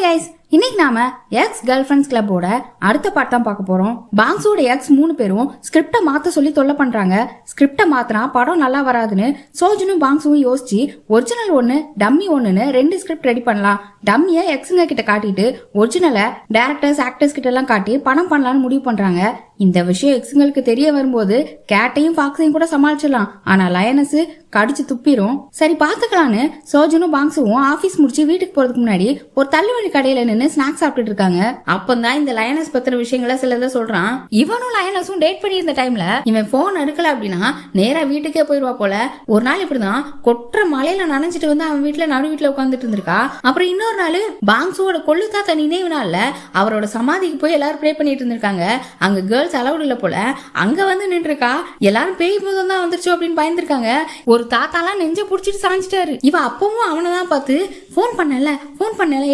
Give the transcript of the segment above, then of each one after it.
Guys, இன்னைக்கு நாம X girl friends கிளப்போட அடுத்த பார்ட் தான் பார்க்க போறோம். பாங்ஸோட எக்ஸ் 3 பேரும் ஸ்கிரிப்டை மாத்த சொல்லி தொல்லை பண்றாங்க. ஸ்கிரிப்டை மாத்தினா படம் நல்லா வராதுன்னு சோஜனும் பாங்ஸும் யோசிச்சு ஒரிஜினல் ஒன்னு டம்மி ஒன்னுன்னு 2 ஸ்கிரிப்ட் ரெடி பண்ணலாம். டம்மிய எக்ஸுங்க கிட்ட காட்டிட்டு ஒரிஜினலை டேரக்டர்ஸ் ஆக்டர்ஸ் கிட்ட எல்லாம் காட்டி படம் பண்ணலாம்னு முடிவு பண்றாங்க. இந்த விஷயம் எக்ஸுங்களுக்கு தெரிய வரும்போது கேட்டையும் பாக்ஸையும் கூட சமாளிச்சிடலாம். ஆனா லயனஸ் கடிச்சு துப்பிரும். சரி பாத்துக்கலான்னு சோஜனும் பாங்ஸும் ஆபீஸ் முடிச்சு வீட்டுக்கு போறதுக்கு முன்னாடி ஒரு தள்ளுவண்டி கடையில நின்று ஸ்நாக்ஸ் சாப்பிட்டுட்டு இருக்காங்க. அப்பந்தான் இந்த லயனஸ் பத்தின விஷயங்களை சிலதை சொல்றான். இவனும் லயனஸும் டேட் பண்ணி இருந்த டைம்ல இவன் போன் எடுக்கல அப்படின்னா நேரா வீட்டுக்கே போயிருவா போல. ஒரு நாள் இப்படிதான் கொற்ற மலையில நனைஞ்சிட்டு வந்து அவன் வீட்டுல நடு வீட்டுல உட்காந்துட்டு இருந்திருக்கா. அப்புறம் இன்னொரு நாள் பாங்ஸோட கொள்ளு தாத்தா நினைவு நாள்ல அவரோட சமாதிக்கு போய் எல்லாரும் ப்ரே பண்ணிட்டு இருந்திருக்காங்க. அங்க கேர்ள்ஸ் அலவுட் இல்ல போல. அங்க வந்து நின்று இருக்கா. எல்லாரும் பேய் போதும் தான் வந்துருச்சு அப்படின்னு பயந்துருக்காங்க. ஒரு தாத்தாலாம் நெஞ்ச புடிச்சிட்டு சாஞ்சிட்டாரு. இவ அப்பவும் அவனதான் பார்த்து போன் பண்ணல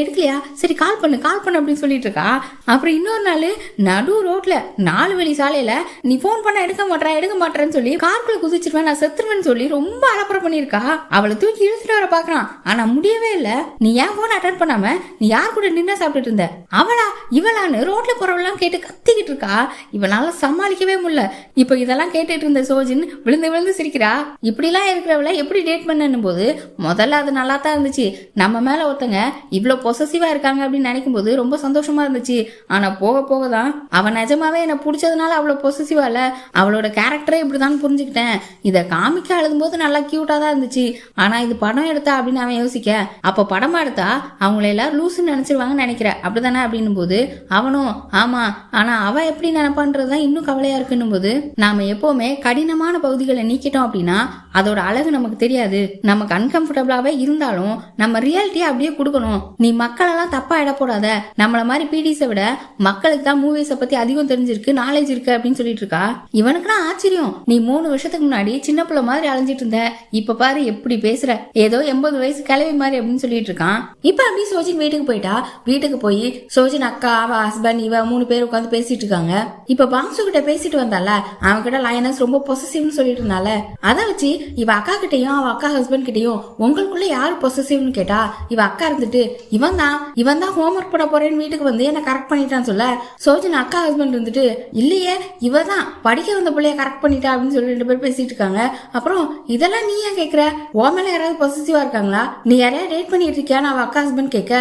எடுக்கலையா, சரி கால் பண்ணு அப்படின்னு சொல்லிட்டு இருக்கா. அப்புறம் இன்னொரு நாள் நடு ரோட்ல 4 வழி சாலையில நீ போன் பண்ண எடுக்க மாட்டேன்னு சொல்லி கார்க்குள்ள குதிச்சிருவேன் நான் செத்துருவேன்னு சொல்லி ரொம்ப அலப்பறை பண்ணிருக்கா. அவளை தூக்கி இழுத்துட்டு வர பாக்குறான். ஆனா முடியவே இல்ல. நீ ஏன் போன் அட்டன் பண்ணாம நீ யார் கூட நின்று சாப்பிட்டுட்டு இருந்த, அவளா இவளான்னு ரோட்ல போறவெல்லாம் கேட்டு கத்திக்கிட்டு இருக்கா. இவனால சமாளிக்கவே முடியல. இப்ப இதெல்லாம் கேட்டுட்டு இருந்த சோஜன் விழுந்து சிரிக்கிறா. இப்படி எல்லாம் இருக்கிறவள எப்படி டேட் பண்ணணும் போது முதல்ல அது நல்லா தான் இருந்துச்சு. நம்ம மேல ஒருத்தங்க இவ்வளவு பொசசிவா இருக்காங்க அப்படின்னு நினைக்கும் போது ரொம்ப சந்தோஷமா இருந்துச்சு. ஆனா போக போகதான் அவன் நிஜமாவே என்ன பிடிச்சதுனால அவ்வளவு பொசசிவா இல்ல, அவளோட கேரக்டரே இப்படிதான் புரிஞ்சுக்கிட்டேன். இத காமிக்க அழுதும் போது நல்லா கியூட்டா தான் இருந்துச்சு. ஆனா இது படம் எடுத்தா அப்படின்னு அவன் யோசிக்க, அப்ப படமா எடுத்தா அவங்கள எல்லாரும் லூசுன்னு நினைச்சிருவாங்கன்னு நினைக்கிற அப்படித்தானே அப்படின்னும் போது அவனும் ஆமா, ஆனா அவ எப்படி நினைப்பான்றதுதான் இன்னும் கவலையா இருக்குன்னும் போது நாம எப்பவுமே கடினமான பகுதிகளை நீக்கிட்டோம் அப்படின்னா அதோட அழகு நமக்கு தெரியாது. நமக்கு அன்கம்ஃபர்டபுளாவே இருந்தாலும் நம்ம ரியாலிட்டியா அப்படியே கொடுக்கணும். நீ மக்கள் எல்லாம் தப்பா இட போடாத, நம்மள மாதிரி பீடிஸை விட மக்களுக்கு தான் மூவிஸை பத்தி அதிகம் தெரிஞ்சிருக்கு, நாலேஜ் இருக்கு அப்படின்னு சொல்லிட்டு இருக்கா. இவனுக்குனா ஆச்சரியம். நீ 3 வருஷத்துக்கு முன்னாடி சின்ன பிள்ளை மாதிரி அலைஞ்சிட்டு இருந்த, இப்ப பாரு எப்படி பேசுற, ஏதோ 80 வயசு கிளவி மாதிரி அப்படின்னு சொல்லிட்டு இருக்கான். இப்ப அப்படி சோஜன் வீட்டுக்கு போயிட்டா. வீட்டுக்கு போய் சோஜன் அக்கா அவ ஹஸ்பண்ட் இவ 3 பேர் உட்காந்து பேசிட்டு இருக்காங்க. இப்ப பாங்சு கிட்ட பேசிட்டு வந்தால அவன் கிட்ட லயனஸ் ரொம்ப பொசசிவ்னு சொல்லிட்டு இருந்தால, அதை வச்சு இவ அக்கா கிட்டையும் அவ அக்கா ஹஸ்பண்ட் கிட்டையும் உங்களுக்குள்ள யாரு பொசசிவ்னு கேட்டா இவ அக்கா இருந்துட்டு இவன் தான் ஹோம்ஒர்க் பண்ண போறேன்னு வீட்டுக்கு வந்து என்ன கரெக்ட் பண்ணிட்டான்னு சொல்ல, சோஜன் அக்கா ஹஸ்பண்ட் இருந்துட்டு இல்லையே இவ தான் படிக்க வந்த பிள்ளைய கரெக்ட் பண்ணிட்டா அப்படின்னு சொல்லி 2 பேர் பேசிட்டு இருக்காங்க. அப்புறம் இதெல்லாம் நீ ஏன் கேக்குற, ஓ மேல யாராவது பொசசிவா இருக்காங்களா, நீ யாரையா டேட் பண்ணிட்டு இருக்கியான்னு அவ அக்கா ஹஸ்பண்ட் கேட்க,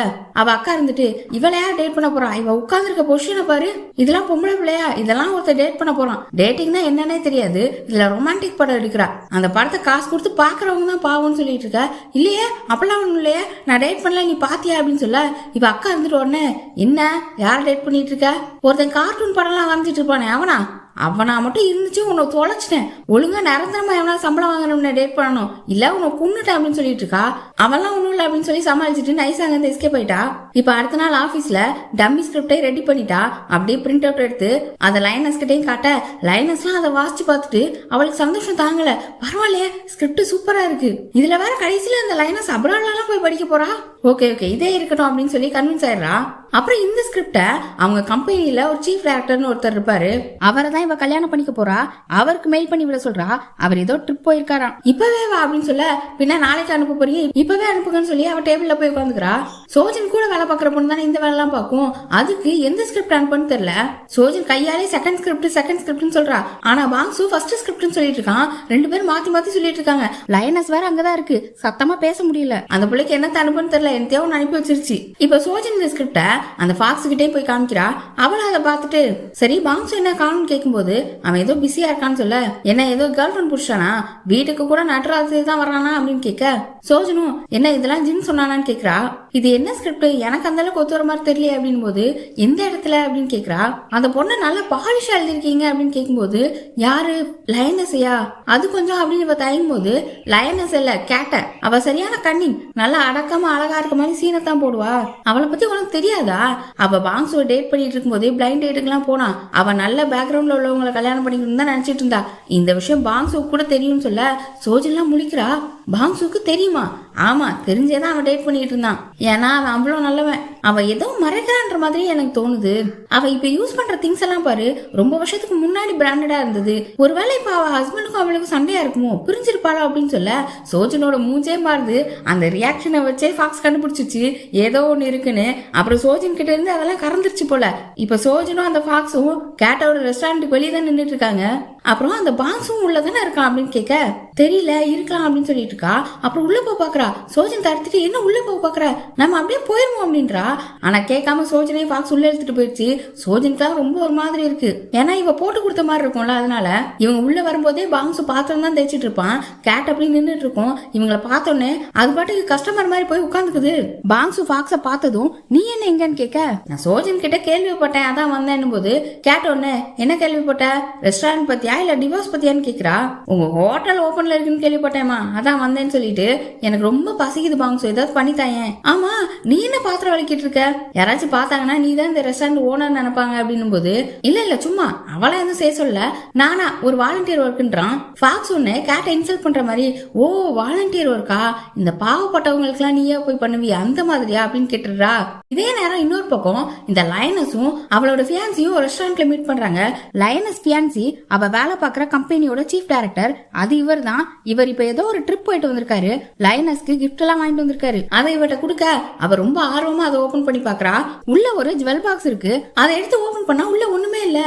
அவ அக்கா இருந்துட்டு இவள யார் டேட் பண்ண போறா, இவ உட்கார்ந்து இருக்க பொசிஷனை பாரு, இதெல்லாம் பொம்பளை பிள்ளையா, இதெல்லாம் ஒருத்தர் டேட் பண்ண போறான், டேட்டிங் தான் என்னன்னே தெரியாது, இதுல ரொமான்டிக் படம் எடுக்கிறா, அந்த படத்தை காசு கொடுத்து பாக்குறவங்க தான் பாவம்னு சொல்லிட்டு இருக்க, இல்லையே அப்பெல்லாம் ஒண்ணும் இல்லையே நான் டேட் பண்ணல நீ பாத்தியா அப்படின்னு சொல்ல, இவ அக்கா இருந்துட்டு உடனே என்ன யார் டேட் பண்ணிட்டு இருக்க, ஒருத்தன் கார்ட்டூன் படம் எல்லாம் வரைஞ்சிட்டு இருப்பானே அவனா மட்டும் இருந்துச்சு, உன்னை தொலைச்சிட்டேன், ஒழுங்கா நிரந்தரமா எவனா சம்பளம் வாங்கணும்னு டேட் பண்ணணும், இல்ல உன்னை குன்னுட்டேன் அப்படின்னு சொல்லிட்டு இருக்கா. அவெல்லாம் ஒண்ணும் இல்ல அப்படின்னு சொல்லி சமாளிச்சுட்டு நைஸா அங்க எஸ்கேப் ஆயிட்டா. இப்ப அடுத்த நாள் ஆபீஸ்ல டம்மி ஸ்கிரிப்டை ரெடி பண்ணிட்டா. அப்படியே பிரிண்ட் அவுட் எடுத்து அதை லைனஸ் கிட்டையும் காட்ட, லைனஸ்லாம் அதை வாசிச்சு பார்த்துட்டு அவளுக்கு சந்தோஷம் தாங்கல. பரவாயில்லையே ஸ்கிரிப்ட் சூப்பரா இருக்கு, இதுல வேற கடைசியில அந்த லைனஸ் அப்ராட்லாம் போய் படிக்க போறா, ஓகே இதே இருக்கட்டும் அப்படின்னு சொல்லி கன்வின்ஸ் ஆயிடுறா. அப்புறம் இந்த ஸ்கிரிப்ட அவங்க கம்பெனில ஒரு சீஃப் டைரக்டர்னு ஒருத்தர் இருப்பாரு, அவரை தான் இவ கல்யாணம் பண்ணிக்க போறா. அவருக்கு மெயில் பண்ணி விட சொல்றா. அவர் ஏதோ ட்ரிப் போயிருக்காராம். இப்பவே வா அப்படின்னு சொல்ல, பின்ன நாளைக்கு அனுப்ப போறீங்க இப்பவே அனுப்புங்கன்னு சொல்லி அவ டேபிள்ல போய் உட்காந்துக்கிறா. சோஜன் கூட வேலை பாக்குற பொண்ணு தானே இந்த வேலை எல்லாம் பார்க்கும். அதுக்கு எந்த ஸ்கிரிப்ட் அனுப்புன்னு தெரியல. சோஜன் கையாலே செகண்ட் ஸ்கிரிப்ட்னு சொல்றா. ஆனா பாங்சு ஃபர்ஸ்ட் ஸ்கிரிப்ட்னு சொல்லிட்டு இருக்கான். 2 பேரும் மாத்தி சொல்லிட்டு இருக்காங்க. லயனஸ் வேற அங்கதான் இருக்கு, சத்தமா பேச முடியல. அந்த பிள்ளைக்கு என்ன அனுப்புன்னு தெரியல, என்னத்தையோ அனுப்பி வச்சிருச்சு. இப்ப சோஜன் இந்த ஸ்கிரிப்ட அந்த ஃபாக்ஸ் கிட்டே போய் காமிக்கிறா. அவளும் அதை பார்த்துட்டு சரி பாங்சு என்ன காணும்னு கேட்கும்போது அவன் ஏதோ பிஸியா இருக்கான்னு சொல்ல, என்ன ஏதோ கேர்ள் ஃபிரெண்ட் புடிச்சானா, வீட்டுக்கு கூட நட்ராஜ் தான் வர்றானா அப்படின்னு கேட்க, சோஜனும் என்ன இதெல்லாம் ஜின் சொன்னானான்னு கேக்குறா. இது என்ன ஸ்கிரிப்ட் எனக்கு அந்த அளவுக்கு ஒத்து வர மாதிரி தெரியல அப்படின்னு போது எந்த இடத்துல அப்படின்னு கேக்குறா. அந்த பொண்ணு நல்லா பாலிஷா எழுதிருக்கீங்க அப்படின்னு கேட்கும்போது யாரு லயனஸையா, அது கொஞ்சம் அப்படின்னு இவ தயங்கும் போது லயனஸ் இல்ல கேட்ட, அவ சரியான கண்ணிங், நல்லா அடக்கமா அழகா இருக்க மாதிரி சீனத்தான் போடுவா, அவளை பத்தி உனக்கு தெரியாதா, அவ பாங்ஸுவை டேட் பண்ணிட்டு இருக்கும் போதே பிளைண்ட் டேட்டுக்கு எல்லாம் போனா, அவ நல்ல பேக்ரவுண்ட்ல உள்ளவங்களை கல்யாணம் பண்ணிக்கணும் தான் நினைச்சிட்டு இருந்தா. இந்த விஷயம் பாங்ஸுக்கு கூட தெரியும்னு சொல்ல சோஜன் எல்லாம் முழிக்கிறா. பாங்ஸுக்கு தெரியுமா, ஆமா தெரிஞ்சேதான் அவன் டேட் பண்ணிட்டு இருந்தான். ஏன்னா அவன் அவ்வளவு நல்லவன். அவ ஏதோ மறைக்கிறான்ற மாதிரி எனக்கு தோணுது. அவ இப்ப யூஸ் பண்ற திங்ஸ் எல்லாம் பாரு, ரொம்ப வருஷத்துக்கு முன்னாடி பிராண்டடா இருந்தது. ஒருவேளை இப்ப அவ ஹஸ்பண்டுக்கும் அவளுக்கும் சண்டையா இருக்குமோ, பிரிஞ்சிருப்பாளோ அப்படின்னு சொல்ல சோஜனோட மூஞ்சே மாறுது. அந்த ரியாக்ஷனை வச்சே ஃபாக்ஸ் கண்டுபிடிச்சிச்சு ஏதோ ஒண்ணு இருக்குன்னு. அப்புறம் சோஜன் கிட்ட இருந்து அதெல்லாம் கறந்துருச்சு போல. இப்ப சோஜனும் அந்த ஃபாக்ஸும் கேட்டோட ரெஸ்டாரண்ட்டுக்கு வெளியே தான் நின்றுட்டு இருக்காங்க. அப்புறம் அந்த பாக்ஸும் உள்ளதானே இருக்கான் அப்படின்னு கேட்க தெரியல இருக்கலாம் அப்படின்னு சொல்லிட்டு இருக்கா. அப்புறம் உள்ள போய் பாக்குறா. சோஜன் தடுத்துட்டு என்ன உள்ள போய் பாக்குற, நம்ம அப்படியே போயிருவோம் அப்படின்றா. ஆனா கேட்காம சோஜனையும் ஃபாக்ஸ் உள்ள எடுத்துட்டு போயிடுச்சு. சோஜனுக்கு ரொம்ப ஒரு மாதிரி இருக்கு. ஏன்னா இவ போட்டு கொடுத்த மாதிரி இருக்கும்ல, அதனால இவங்க உள்ள வரும்போதே பாக்ஸ் பாத்திரம் தான் தேய்ச்சிட்டு இருப்பான். கேட் அப்படி நின்றுட்டு இருக்கும். இவங்களை பார்த்தோன்னே அது பாட்டுக்கு கஸ்டமர் மாதிரி போய் உட்காந்துக்குது. பாக்ஸு ஃபாக்ஸ பார்த்ததும் நீ என்ன எங்கன்னு கேட்க நான் சோஜன் கிட்ட கேள்விப்பட்டேன் அதான் வந்தேன் போது கேட் ஒன்னு என்ன கேள்விப்பட்ட, ரெஸ்டாரண்ட் பத்தியா இல்ல டிவோர்ஸ் பத்தியான்னு கேக்குறா. உங்க ஹோட்டல் ஓபன்ல இருக்குன்னு கேள்விப்பட்டேமா அதான் வந்தேன்னு சொல்லிட்டு எனக்கு ரொம்ப பசிக்குது பாங்ஸ் ஏதாவது பண்ணித்தாயேன். ஆமா நீ என்ன பாத்திரம் வலிக்கிட்டு இருக்க, யாராச்சும் பார்த்தாங்கன்னா நீ தான் இந்த ரெஸ்டாரண்ட் ஓனர் நினைப்பாங்க அப்படின்னும் போது இல்ல சும்மா அவளை எதுவும் செய்ய சொல்ல நானா ஒரு வாலண்டியர் ஒர்க்குன்றான். ஃபாக்ஸ் ஒன்னு கேட்டை இன்சல்ட் பண்ற மாதிரி ஓ வாலண்டியர் ஒர்க்கா, இந்த பாவப்பட்டவங்களுக்கு எல்லாம் நீயே போய் பண்ணுவியா அந்த மாதிரியா அப்படின்னு கேட்டுறா. இதே நேரம் இன்னொரு பக்கம் இந்த லயனஸும் அவளோட ஃபியான்சியும் ரெஸ்டாரண்ட்ல மீட் பண்றாங்க. லயனஸ் ஃபியான்சி அவ வேலை பார்க்குற கம்பெனியோட சீஃப் டைரக்டர். அது இவர் தான். இவர் இப்ப ஏதோ ஒரு ட்ரிப் போயிட்டு வந்திருக்காரு. லயனஸ்க்கு கிஃப்ட் எல்லாம் வாங்கிட்டு வந்திருக்காரு. அதை இவட்ட கொடுக்க அவ ரொம்ப ஆர்வமா அதை ஓபன் பண்ணி பாக்குறா. உள்ள ஒரு ஜுவல் பாக்ஸ் இருக்கு. அதை எடுத்து ஓபன் பண்ணா உள்ள ஒண்ணுமே இல்ல.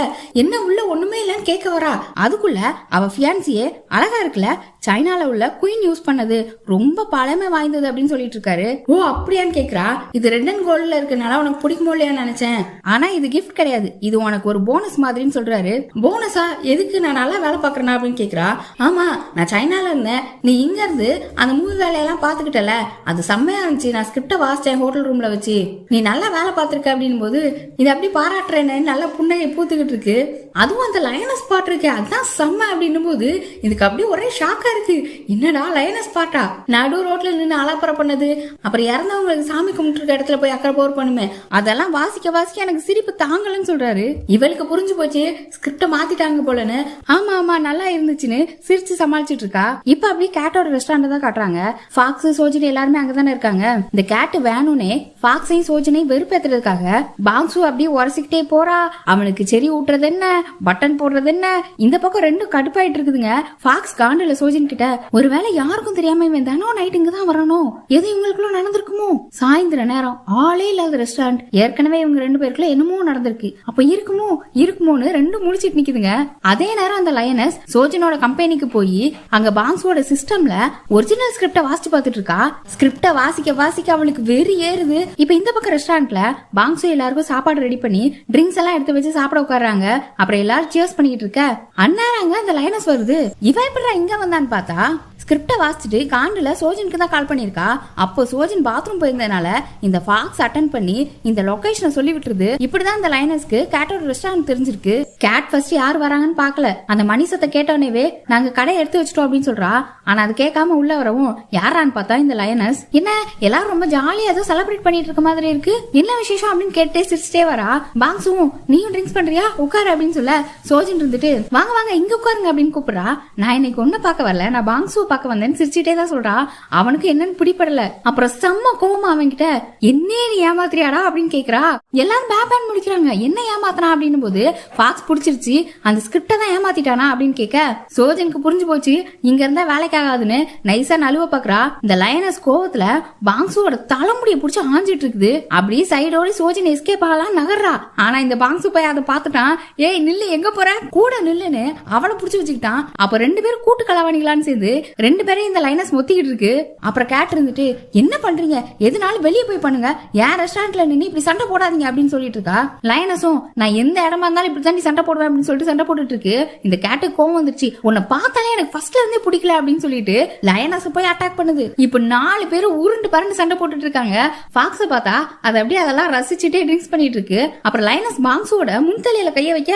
என்ன உள்ள ஒண்ணுமே இல்லன்னு கேட்க வரா. அதுக்குள்ள அவ ஃபியான்சியே அழகா இருக்குல்ல, சைனால உள்ள குயின் யூஸ் பண்ணது, ரொம்ப பழமை வாய்ந்தது அப்படின்னு சொல்லிட்டு இருக்காரு. ஓ அப்படியான்னு கேக்குறா. இது ரெட் அண்ட் கோல்ட்ல இருக்கனால உனக்கு பிடிக்குமோ இல்லையான்னு நினைச்சேன். ஆனா இது கிஃப்ட் கிடையாது, இது உனக்கு ஒரு போனஸ் மாதிரின்னு சொல்றாரு. போனஸா எதுக்கு, நான் நல்லா வேலை பாக்குறேனா அப்படின்னு கேக்குறா. ஆமா நான் சைனால இருந்தேன், நீ இங்க இருந்து அந்த மூவி வேலையெல்லாம் பாத்துக்கிட்டல, அது செம்மையா இருந்துச்சு. நான் ஸ்கிரிப்ட வாசிச்சேன் ஹோட்டல் ரூம்ல வச்சு, நீ நல்லா வேலை பாத்துருக்க அப்படின்னு போது இது அப்படி பாராட்டுறேன்னு நல்லா புண்ணையை பூத்துக்கிட்டு இருக்கு. அதுவும் அந்த லயனஸ் பாட்டு இருக்கு அதான் செம்ம அப்படின்னும் போது இதுக்கு அப்படியே ஒரே ஷாக்கா இருக்கு. என்னடா லயனஸ் பாட்டா, நடு ரோட்ல நின்று அலப்பறை பண்ணது, அப்புறம் இறந்தவங்களுக்கு சாமி கும்பிட்டு இடத்துல போய் அக்கறை போர் பண்ணுமே, அதெல்லாம் வாசிக்க வாசிக்க எனக்கு சிரிப்பு தாங்கலன்னு சொல்றாரு. இவளுக்கு புரிஞ்சு போச்சு ஸ்கிரிப்ட மாத்திட்டாங்க போலன்னு. ஆமா ஆமா நல்லா இருந்துச்சுன்னு சிரிச்சு சமாளிச்சுட்டு இருக்கா. இப்ப அப்படி கேட்டோட ரெஸ்டாரண்ட் தான் காட்டுறாங்க. ஃபாக்ஸ் சோஜனி எல்லாருமே அங்கதானே இருக்காங்க. இந்த கேட் வேணும்னே ஃபாக்ஸையும் சோஜனையும் வெறுப்பேத்துறதுக்காக பாக்ஸு அப்படியே உரசிக்கிட்டே போறா. அவனுக்கு செரி ஊட்டுறது என்ன, பட்டன் போடுறது என்ன, இந்த பக்கம் ரெண்டும் கடுப்பாயிட்டு இருக்குதுங்க. ஃபாக்ஸ் காண்டல சோஜன் கிட்ட ஒருவேளை யாருக்கும் தெரியாம இவன் தானோ நைட் இங்க தான் வரணும், எது இவங்களுக்குள்ள நடந்திருக்குமோ, சாயந்தர நேரம் ஆளே இல்லாத ரெஸ்டாரண்ட், ஏற்கனவே இவங்க ரெண்டு பேருக்குள்ள என்னமோ நடந்திருக்கு, அப்ப இருக்குமோன்னு ரெண்டும் முடிச்சிட்டு நிக்குதுங்க. அதே நேரம் அந்த லயனஸ் சோஜனோட கம்பெனிக்கு போய் அங்க பாங்ஸோட சிஸ்டம்ல ஒரிஜினல் ஸ்கிரிப்ட வாசிச்சு பார்த்துட்டு இருக்கா. ஸ்கிரிப்ட வாசிக்க வாசிக்க அவளுக்கு வெறி ஏறுது. இப்ப இந்த பக்கம் ரெஸ்டாரண்ட்ல பாங்ஸோ எல்லாருக்கும் சாப்பாடு ரெடி பண்ணி ட்ரிங்க்ஸ் எல்லாம் எடுத்து வச்சு சாப்பிட உட்கார்றாங்க. அப்புறம் எல்லாரும் சியர்ஸ் பண்ணிட்டு இருக்க அண்ணாராங்க அந்த லயனஸ் வருது. இவ எப்படிடா இங்க வந்தான்னு பார்த்தா ஸ்கிரிப்ட வாசிச்சுட்டு காண்டுல சோஜனுக்கு தான் கால் பண்ணிருக்கா. அப்போ சோஜன் பாத்ரூம் போயிருந்தனால இந்த ஃபாக்ஸ் அட்டென்ட் பண்ணி இந்த லொகேஷனை சொல்லி விட்டுருது. இப்படிதான் இந்த லைனஸ்க்கு கேட்டோட ரெஸ்டாரண்ட் தெரிஞ்சிருக்கு. கேட் ஃபர்ஸ்ட் யார் வராங்கன்னு பாக்கல, அந்த மணி சத்தை கேட்டோனேவே நாங்க கடை எடுத்து வச்சிட்டோம் அப்படின்னு சொல்றா. ஆனா அது கேட்காம உள்ள வரவும் யாரான்னு பார்த்தா இந்த லயனஸ். என்ன எல்லாரும் ரொம்ப ஜாலியா ஏதோ செலிப்ரேட் பண்ணிட்டு இருக்க மாதிரி இருக்கு, என்ன விசேஷம் அப்படின்னு கேட்டே சிரிச்சிட்டே வரா. பாங்ஸும் நீயும் ட்ரிங்க்ஸ் பண்றியா உட்காரு அப்படின்னு சொல்ல சோஜன் இருந்துட்டு வாங்க வாங்க இங்க உட்காருங்க அப்படின்னு கூப்பிடுறா. நான் இன்னைக்கு ஒண்ணு பார்க்க வரல, நான் பாங்ஸு பார்க்க வந்தேன்னு சிரிச்சுட்டே தான் சொல்றா. அவனுக்கு என்னன்னு பிடிப்படல. அப்புறம் செம்ம கோவமா அவன் கிட்ட என்ன நீ ஏமாத்திரியாடா அப்படின்னு கேக்குறா. எல்லாரும் பேப்பேன் முடிக்கிறாங்க, என்ன ஏமாத்தினா அப்படின்னு போது ஃபாக்ஸ் புடிச்சிருச்சு, அந்த ஸ்கிரிப்ட தான் ஏமாத்திட்டானா அப்படின்னு கேட்க சோஜனுக்கு புரிஞ்சு போச்சு இங்க இருந்தா வேலைக்கு ஆகாதுன்னு நைஸா நழுவ பாக்குறா. இந்த லயனஸ் கோவத்துல பாங்ஸுவோட தலைமுடியை புடிச்சு ஆஞ்சிட்டு இருக்குது. அப்படி சைடோட சோஜன் எஸ்கேப் ஆகலாம் நகர்றா. ஆனா இந்த பாங்ஸு போய் அதை பாத்துட்டான். ஏய் நில்லு எங்க போற, கூட நில்லுன்னு அவனை புடிச்சு வச்சுக்கிட்டான். அப்ப ரெண்டு பேரும் கூட்டு கலவாணிகளான்னு சேர்ந்து ரெண்டு பேரும் இந்த லைனஸ் மொத்திக்கிட்டு இருக்கு. அப்புறம் கேட் இருந்துட்டு என்ன பண்றீங்க, எதுனாலும் வெளியே போய் பண்ணுங்க, ஏன் ரெஸ்டாரண்ட்ல நின்று இப்படி சண்டை போடாதீங்க அப்படின்னு சொல்லிட்டு இருக்கா. லைனஸும் நான் எந்த இடமா இருந்தாலும் இப்படி தாண்டி சண்டை போடுவேன் அப்படின்னு சொல்லிட்டு சண்டை போட்டுட்டு இருக்கு. இந்த கேட்டுக்கு கோவம் வந்துருச்சு, உன்னை பார்த்தாலே எனக்கு ஃபர்ஸ்ட்ல இருந்தே பிடிக்கல அப்படின்னு சொல்லிட்டு லயனஸ் போய் அட்டாக் பண்ணுது. இப்ப 4 பேரும் உருண்டு பரண்டு சண்டை போட்டுட்டு இருக்காங்க. ஃபாக்ஸ பார்த்தா அது அப்படியே அதெல்லாம் ரசிச்சுட்டே ட்ரிங்க்ஸ் பண்ணிட்டு இருக்கு. அப்புறம் லைனஸ் பாங்ஸோட முன்தலையில கைய வைக்க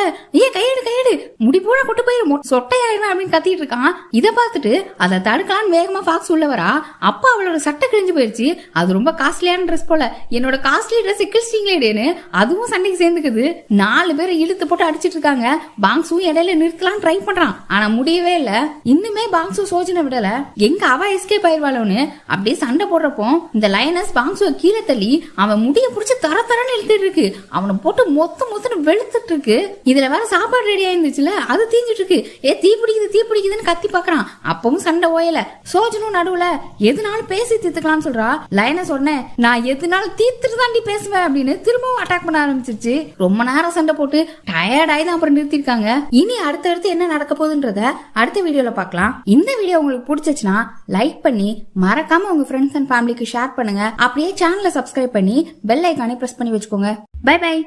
கையெடு முடி போட கொட்டு போயிரு சொட்டையாயிருவேன் அப்படின்னு கத்திட்டு இருக்கான். இதை பார்த்துட்டு அதை தடுக்கலான்னு வேகமா ஃபாக்ஸ் உள்ள வரா. அப்ப அவளோட சட்டை கிழிஞ்சு போயிருச்சு. அது ரொம்ப காஸ்ட்லியான ட்ரெஸ் போல, என்னோட காஸ்ட்லி ட்ரெஸ் கிழிச்சிட்டீங்களேன்னு அதுவும் சண்டைக்கு சேர்ந்துக்குது. 4 பேரை இழுத்து போட்டு அடிச்சிட்டு அடிச்சிட்டு இருக்காங்க. பாங்ஸும் இடையில நிறுத்தலாம் ட்ரை பண்றான், ஆனா முடியவே இல்ல. இன்னுமே பாங்ஸு சோஜனை விடல. எங்க அவ எஸ்கேப் ஆயிருவாளோன்னு அப்படியே சண்டை போடுறப்போ இந்த லயனஸ் பாங்ஸுவை கீழே தள்ளி அவன் முடிய புடிச்சு தரன்னு இழுத்துட்டு இருக்கு. அவனை போட்டு மொத்தன்னு வெளுத்துட்டு இருக்கு. இதுல வேற சாப்பாடு ரெடியா இருந்துச்சுல, அது தீஞ்சிட்டு இருக்கு. தீ பிடிக்குதுன்னு கத்தி பாக்குறான். அப்பவும் சண்டை ஓயல. சோஜனும் நடுவுல எதுனாலும் பேசி தீர்த்துக்கலாம்னு சொல்றா. லயனஸ் உடனே நான் எதுனாலும் தீர்த்துட்டு தாண்டி பேசுவேன் அப்படின்னு திரும்பவும் அட்டாக் பண்ண ஆரம்பிச்சிருச்சு. ரொம்ப நேரம் சண்டை போட்டு டயர்ட் ஆகி தான் அப்புறம் நிறுத்திருக்காங்க. இனி அடுத்தடுத்து என்ன நடக்க போகுதுன்றத அடுத்த வீடியோல பார்க்கலாம். இந்த வீடியோ உங்களுக்கு பிடிச்சிச்சுன்னா லைக் பண்ணி மறக்காம உங்க ஃப்ரெண்ட்ஸ் அண்ட் ஃபேமிலிக்கு ஷேர் பண்ணுங்க. அப்படியே சேனலை சப்ஸ்கிரைப் பண்ணி பெல் ஐகானை பிரஸ் பண்ணி வச்சுக்கோங்க. Bye by.